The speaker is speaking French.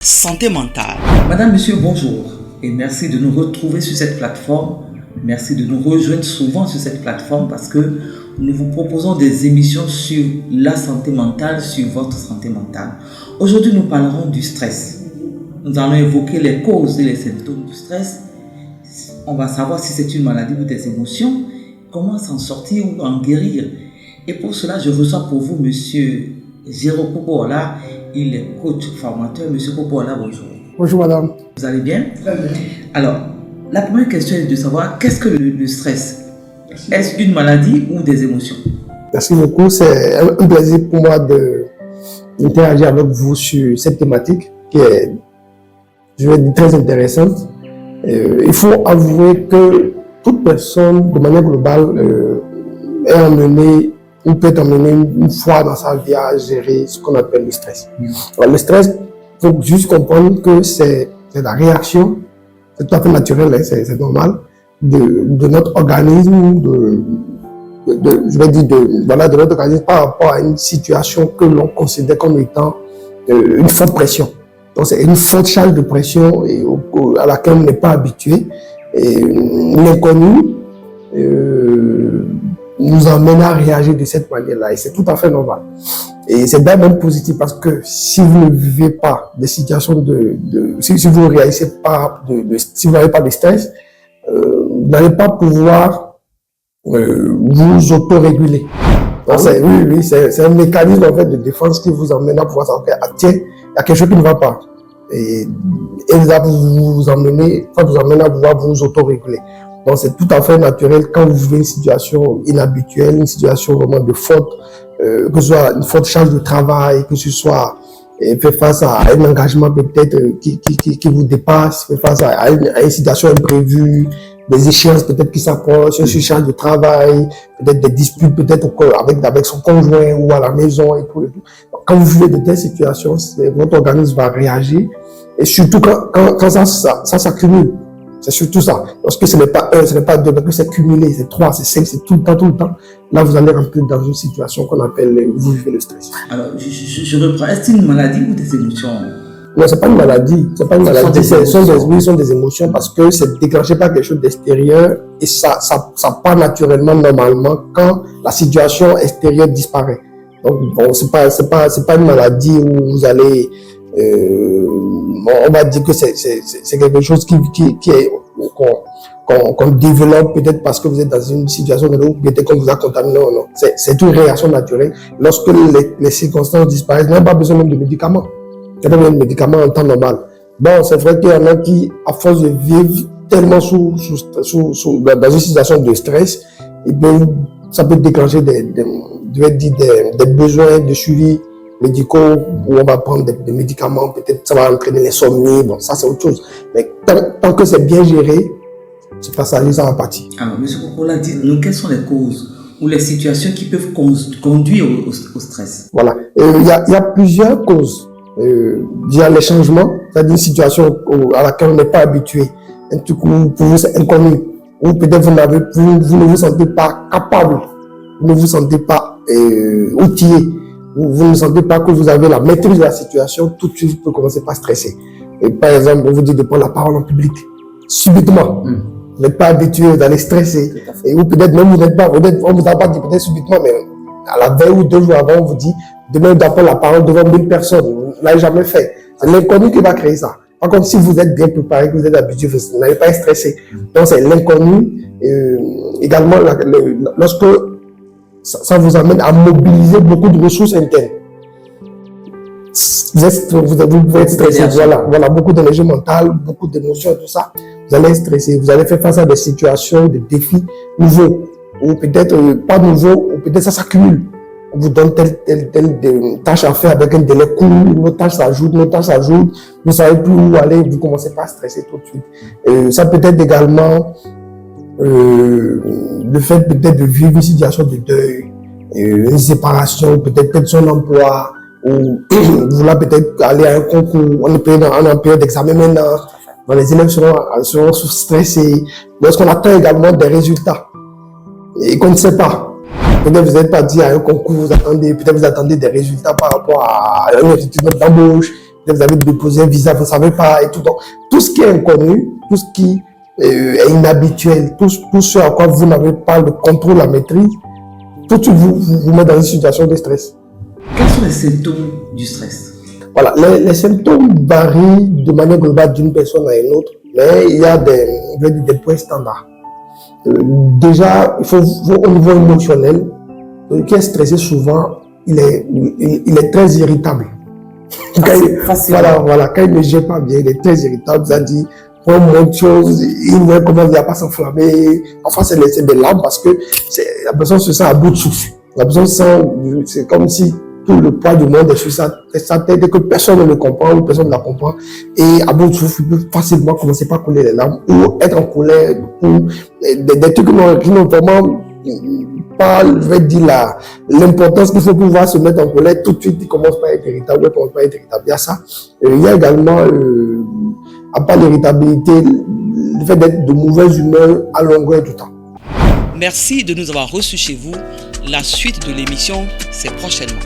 Santé mentale. Madame, monsieur, bonjour et merci de nous retrouver sur cette plateforme. Merci de nous rejoindre souvent sur cette plateforme parce que nous vous proposons des émissions sur la santé mentale, sur votre santé mentale. Aujourd'hui, nous parlerons du stress. Nous allons évoquer les causes et les symptômes du stress. On va savoir si c'est une maladie ou des émotions, comment s'en sortir ou en guérir. Et pour cela, je reçois pour vous monsieur Jérôme Popola. Il est coach formateur. Monsieur Popola, bonjour. Bonjour madame. Vous allez bien? Très bien. Alors, la première question est de savoir qu'est-ce que le stress? Est-ce une maladie ou des émotions? Merci beaucoup. C'est un plaisir pour moi d'interagir avec vous sur cette thématique qui est, je vais dire, très intéressante. Il faut avouer que toute personne, de manière globale, est amenée ou peut être amenée une fois dans sa vie à gérer ce qu'on appelle le stress. Alors, le stress, il faut juste comprendre que c'est la réaction, c'est tout à fait naturel, hein, c'est normal, de notre organisme, je vais dire de notre organisme par rapport à une situation que l'on considère comme étant une forte pression. Donc c'est une forte charge de pression à laquelle on n'est pas habitué. Et l'inconnu nous amène à réagir de cette manière-là et c'est tout à fait normal. Et c'est même positif parce que si vous ne vivez pas des situations si vous ne réagissez pas si vous n'avez pas de stress, vous n'allez pas pouvoir vous autoréguler. C'est un mécanisme en fait de défense qui vous amène à pouvoir savoir que tiens, il y a quelque chose qui ne va pas. Et ça vous amène à pouvoir vous autoréguler. Donc c'est tout à fait naturel quand vous vivez une situation inhabituelle, une situation vraiment de faute, que ce soit une forte charge de travail, que ce soit fait face à un engagement peut-être qui vous dépasse, fait face à une situation imprévue, des échéances peut-être qui s'approchent, une surcharge de travail, peut-être des disputes peut-être avec son conjoint ou à la maison et tout. Donc, quand vous vivez de telles situations, votre organisme va réagir et surtout quand ça s'accumule. C'est surtout ça. Lorsque ce n'est pas un, ce n'est pas deux, mais que c'est cumulé, c'est trois, c'est cinq, c'est tout le temps. Là, vous allez rentrer dans une situation qu'on appelle, vous vivez le stress. Alors, je reprends. Est-ce une maladie ou des émotions? Non, c'est pas une maladie. C'est pas une maladie. Ce sont des émotions parce que c'est déclenché par quelque chose d'extérieur et ça part naturellement, normalement, quand la situation extérieure disparaît. Donc, bon, c'est pas une maladie où vous allez, on va dire que c'est quelque chose qu'on développe peut-être parce que vous êtes dans une situation où peut-être qu'on vous a contaminé ou non. C'est une réaction naturelle. Lorsque les circonstances disparaissent, vous n'avez pas besoin même de médicaments. Il n'y a pas besoin de médicaments en temps normal. Bon, c'est vrai qu'il y en a qui, à force de vivre tellement dans une situation de stress, ça peut déclencher des besoins de suivi médicaux où on va prendre des médicaments, peut-être ça va entraîner l'insomnie, bon ça c'est autre chose. Mais tant que c'est bien géré, c'est passager, ça va partir. Alors, M. Popola, dites-nous quelles sont les causes ou les situations qui peuvent conduire au stress? Voilà, il y a plusieurs causes. Il y a les changements, c'est-à-dire une situation à laquelle on n'est pas habitué, un truc pour vous c'est inconnu, ou peut-être vous ne vous sentez pas capable, vous ne vous sentez pas outillé, vous ne sentez pas que vous avez la maîtrise de la situation, tout de suite vous pouvez commencer par stresser. Et par exemple, on vous dit de prendre la parole en public, subitement, vous n'êtes pas habitué d'aller stresser, ou peut-être même on vous a pas dit peut-être subitement, mais à la veille ou 2 jours avant, on vous dit demain on doit prendre la parole devant 1000 personnes, vous ne l'avez jamais fait. C'est l'inconnu qui va créer ça. Par contre, si vous êtes bien préparé, que vous êtes habitué, vous n'allez pas être stressé. Donc c'est l'inconnu. Également, lorsque ça vous amène à mobiliser beaucoup de ressources internes. Vous pouvez être stressé, voilà, beaucoup d'énergie mentale, beaucoup d'émotions, tout ça. Vous allez être stressé, vous allez faire face à des situations, des défis nouveaux, ou peut-être pas nouveaux, ou peut-être ça s'accumule. On vous donne telle tâche à faire avec un délai court, une autre tâche s'ajoute, vous ne savez plus où aller, vous commencez pas à stresser tout de suite. Ça peut être également le fait peut-être de vivre une situation de deuil, une séparation, peut-être son emploi, ou vouloir peut-être aller à un concours, on est en période d'examen maintenant, les élèves seront stressés, lorsqu'on attend également des résultats et qu'on ne sait pas. Peut-être vous êtes parti à un concours, peut-être vous attendez des résultats par rapport à un institut d'embauche, vous avez déposé un visa, vous ne savez pas et tout. Donc, tout ce qui est inconnu, tout ce qui est inhabituel, tout ce à quoi vous n'avez pas le contrôle, la maîtrise, tout de suite vous met dans une situation de stress. Quels sont les symptômes du stress? Voilà, les symptômes varient de manière globale d'une personne à une autre, mais il y a des points standards. Déjà, il faut au niveau émotionnel, celui qui est stressé souvent, il est très irritable. Quand il ne gère pas bien, il est très irritable, c'est-à-dire, pour une chose, il voit comment il n'y a pas s'enflammer. Enfin, c'est des larmes parce que la personne se sent à bout de souffle. La personne sent, c'est comme si tout le poids du monde est sur sa tête et que personne ne le comprend ou personne ne la comprend. Et à bout de souffle, il peut facilement commencer par couler les larmes ou être en colère ou des trucs qui n'ont vraiment pas, je vais dire, l'importance qu'il faut pouvoir se mettre en colère. Tout de suite, il commence par être irritable, il commence par être irritable. Il y a ça. Il y a également, à part l'irritabilité, le fait d'être de mauvaise humeur à longueur du temps. Merci de nous avoir reçus chez vous. La suite de l'émission, c'est prochainement.